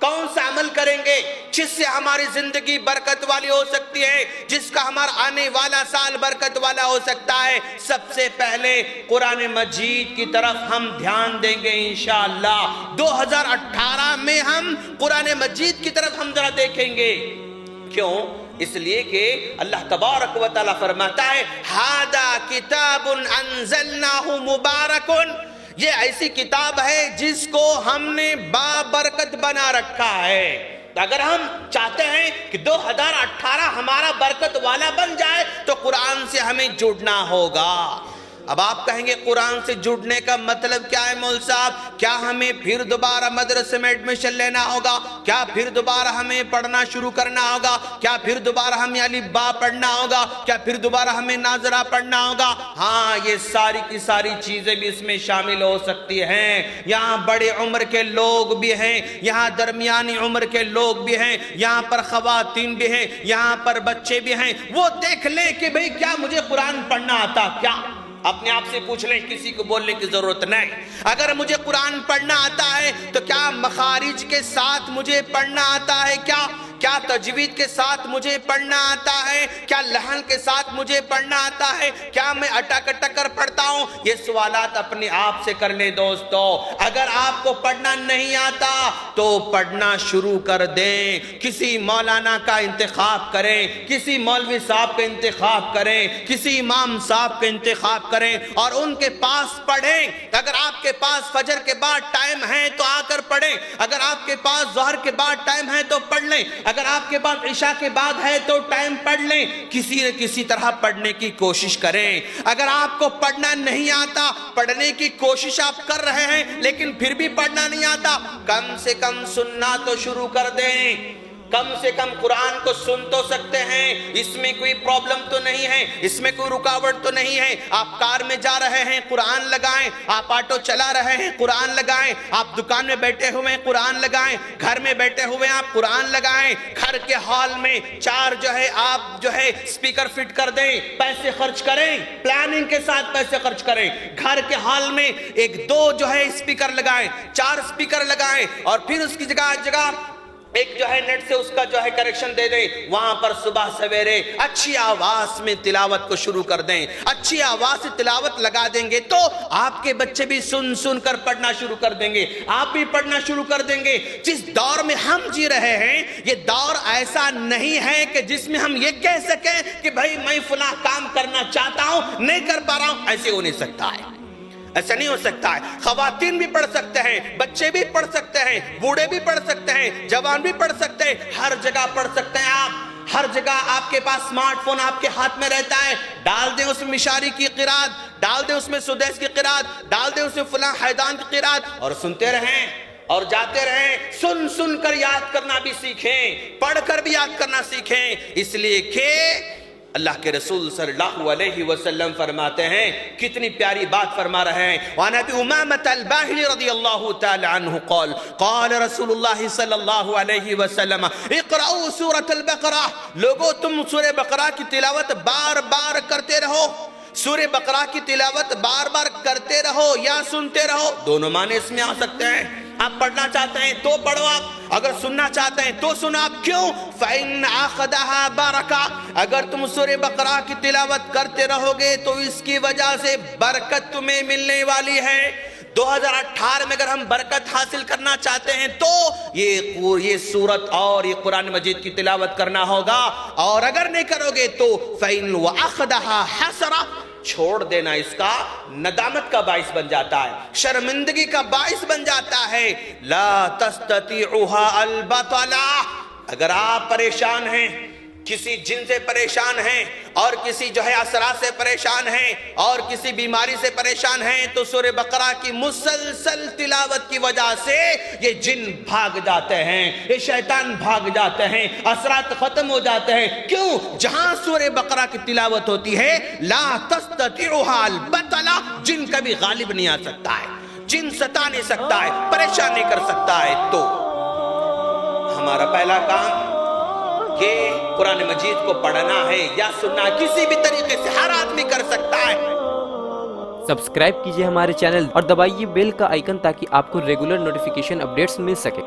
کون سا عمل کریں گے جس سے ہماری زندگی برکت والی ہو سکتی ہے، جس کا ہمارا آنے والا سال برکت والا ہو سکتا ہے؟ سب سے پہلے قرآن مجید کی طرف ہم دھیان دیں گے انشاءاللہ۔ 2018 میں ہم قرآن مجید کی طرف ہم ذرا دیکھیں گے۔ کیوں؟ اس لیے کہ اللہ تبارک و تعالیٰ فرماتا ہے ھذا کتاب انزلناہ مبارک، یہ ایسی کتاب ہے جس کو ہم نے بابرکت بنا رکھا ہے۔ اگر ہم چاہتے ہیں کہ 2018 ہمارا برکت والا بن جائے تو قرآن سے ہمیں جڑنا ہوگا۔ اب آپ کہیں گے قرآن سے جڑنے کا مطلب کیا ہے مول صاحب؟ کیا ہمیں پھر دوبارہ مدرسے میں ایڈمیشن لینا ہوگا؟ کیا پھر دوبارہ ہمیں پڑھنا شروع کرنا ہوگا؟ کیا پھر دوبارہ ہمیں الف با پڑھنا ہوگا؟ کیا پھر دوبارہ ہمیں ناظرہ پڑھنا ہوگا؟ ہاں، یہ ساری کی ساری چیزیں بھی اس میں شامل ہو سکتی ہیں۔ یہاں بڑے عمر کے لوگ بھی ہیں، یہاں درمیانی عمر کے لوگ بھی ہیں، یہاں پر خواتین بھی ہیں، یہاں پر بچے بھی ہیں۔ وہ دیکھ لیں کہ بھئی کیا مجھے قرآن پڑھنا آتا کیا؟ اپنے آپ سے پوچھ لیں، کسی کو بولنے کی ضرورت نہیں۔ اگر مجھے قرآن پڑھنا آتا ہے تو کیا مخارج کے ساتھ مجھے پڑھنا آتا ہے؟ کیا تجوید کے ساتھ مجھے پڑھنا آتا ہے؟ کیا لحن کے ساتھ مجھے پڑھنا آتا ہے؟ کیا میں اٹک اٹک کر پڑھتا ہوں؟ یہ سوالات اپنے آپ سے کر لیں دوستو۔ اگر آپ کو پڑھنا نہیں آتا تو پڑھنا شروع کر دیں، کسی مولانا کا انتخاب کریں، کسی مولوی صاحب کا انتخاب کریں، کسی امام صاحب کا انتخاب کریں اور ان کے پاس پڑھیں۔ اگر آپ کے پاس فجر کے بعد ٹائم ہے تو آ کر پڑھیں، اگر آپ کے پاس ظہر کے بعد ٹائم ہے تو پڑھ لیں، اگر آپ کے پاس عشاء کے بعد ہے تو ٹائم پڑھ لیں، کسی نہ کسی طرح پڑھنے کی کوشش کریں۔ اگر آپ کو پڑھنا نہیں آتا، پڑھنے کی کوشش آپ کر رہے ہیں لیکن پھر بھی پڑھنا نہیں آتا، کم سے کم سننا تو شروع کر دیں۔ کم سے کم قرآن کو سن تو سکتے ہیں، اس میں کوئی پرابلم تو نہیں ہے، اس میں کوئی رکاوٹ تو نہیں ہے۔ آپ کار میں جا رہے ہیں قرآن لگائیں، آپ آٹو چلا رہے ہیں قرآن لگائیں، آپ دکان میں بیٹھے ہوئے ہیں قرآن لگائیں، گھر میں بیٹھے ہوئے ہیں آپ قرآن لگائیں، گھر کے ہال میں چار آپ اسپیکر فٹ کر دیں، پیسے خرچ کریں، پلاننگ کے ساتھ پیسے خرچ کریں، گھر کے ہال میں 1-2 اسپیکر لگائیں، 4 اسپیکر لگائیں اور پھر اس کی جگہ ایک نیٹ سے اس کا کریکشن دے دیں، وہاں پر صبح سویرے اچھی آواز میں تلاوت کو شروع کر دیں۔ اچھی آواز سے تلاوت لگا دیں گے تو آپ کے بچے بھی سن کر پڑھنا شروع کر دیں گے، آپ بھی پڑھنا شروع کر دیں گے۔ جس دور میں ہم جی رہے ہیں یہ دور ایسا نہیں ہے کہ جس میں ہم یہ کہہ سکیں کہ بھائی میں فلاں کام کرنا چاہتا ہوں نہیں کر پا رہا ہوں، ایسے ہو نہیں سکتا ہے، ایسا نہیں ہو سکتا ہے۔ خواتین بھی پڑھ سکتے ہیں، بچے بھی پڑھ سکتے ہیں، بوڑھے بھی پڑھ سکتے ہیں، جوان بھی پڑھ سکتے ہیں، ہر جگہ پڑھ سکتے ہیں آپ۔ ہر جگہ آپ کے پاس سمارٹ فون آپ کے ہاتھ میں رہتا ہے، ڈال دیں اس میں مشاری کی قرات، ڈال دیں اس میں سدیس کی قرات، ڈال دیں اس میں فلاں حیدان کی قرات اور سنتے رہیں اور جاتے رہیں۔ سن کر یاد کرنا بھی سیکھیں، پڑھ کر بھی یاد کرنا سیکھیں، اس لیے کہ اللہ کے رسول صلی اللہ علیہ وسلم فرماتے ہیں، کتنی پیاری بات فرما رہے ہیں۔ وعن ابی امامۃ الباہلی رضی اللہ تعالی عنہ قال قال رسول اللہ صلی اللہ علیہ وسلم اقرؤوا سورۃ البقرہ، لوگو تم سورہ بقرہ کی تلاوت بار بار کرتے رہو۔ سورہ بقرہ کی تلاوت بار بار کرتے رہو یا سنتے رہو، دونوں معنی اس میں آ سکتے ہیں۔ آپ پڑھنا چاہتے ہیں تو پڑھو، آپ اگر سننا چاہتے ہیں تو سنو۔ آپ کیوں؟ فَإِنَّ أَخَذَهَا بَرَكَةٌ، اگر تم سورہ بقرہ کی تلاوت کرتے رہو گے تو اس کی وجہ سے برکت تمہیں ملنے والی ہے۔ 2018 میں اگر ہم برکت حاصل کرنا چاہتے ہیں تو یہ سورت اور یہ قرآن مجید کی تلاوت کرنا ہوگا، اور اگر نہیں کرو گے تو فَإِنْ وَأَخْذَهَا حَسَرَةٌ، چھوڑ دینا اس کا ندامت کا باعث بن جاتا ہے، شرمندگی کا باعث بن جاتا ہے۔ لا تستطيعها البطلہ، اگر آپ پریشان ہیں، کسی جن سے پریشان ہیں اور کسی اثرات سے پریشان ہیں اور کسی بیماری سے پریشان ہیں تو سورہ بقرہ کی مسلسل تلاوت کی وجہ سے یہ جن بھاگ جاتے ہیں، یہ شیطان بھاگ جاتے ہیں، اثرات ختم ہو جاتے ہیں۔ کیوں؟ جہاں سورہ بقرہ کی تلاوت ہوتی ہے لا تستطيعها البطلہ، جن کبھی غالب نہیں آ سکتا ہے، جن ستا نہیں سکتا ہے، پریشان نہیں کر سکتا ہے۔ تو ہمارا پہلا کام کہ قرآن مجید کو پڑھنا ہے یا سننا، کسی بھی طریقے سے ہر آدمی کر سکتا ہے۔ سبسکرائب کیجئے ہمارے چینل اور دبائیے بیل کا آئیکن تاکہ آپ کو ریگولر نوٹیفیکیشن اپڈیٹس مل سکے۔